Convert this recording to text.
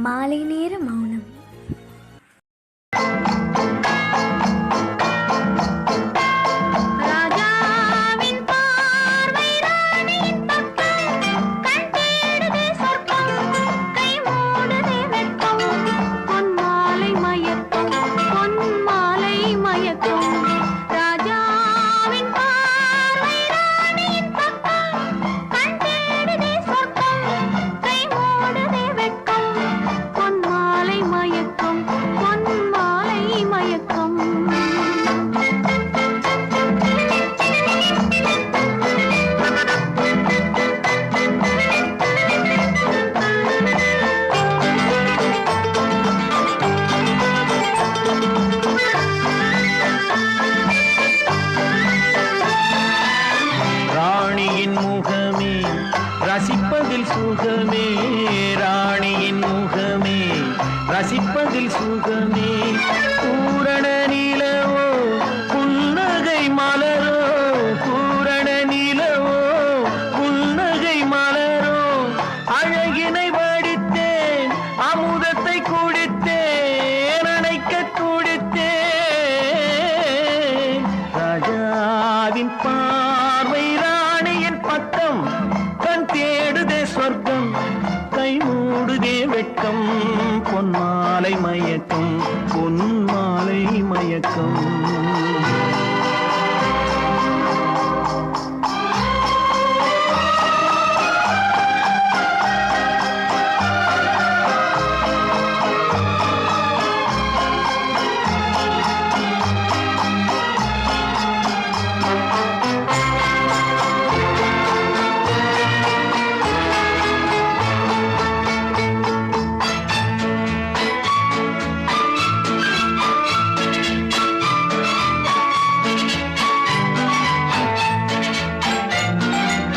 மாலை நேர மௌனம். ரசிப்பதில் சுகமே ராணியின் முகமே, ரசிப்பதில் சுகமே. பூரண நிலவோ புன்னகை மலரோ, பூரண நிலவோ புன்னகை மலரோ. அழகினை வடித்தேன், அமுதத்தை குடித்தேன், அணைக்க துடித்தேன். ராஜாவின் பார்வை ராணியின் பட்டம், தேடுதே சொர்க்கம், கை மூடுதே வெட்கம். பொன்மாலை மயக்கம், பொன்மாலை மயக்கம்.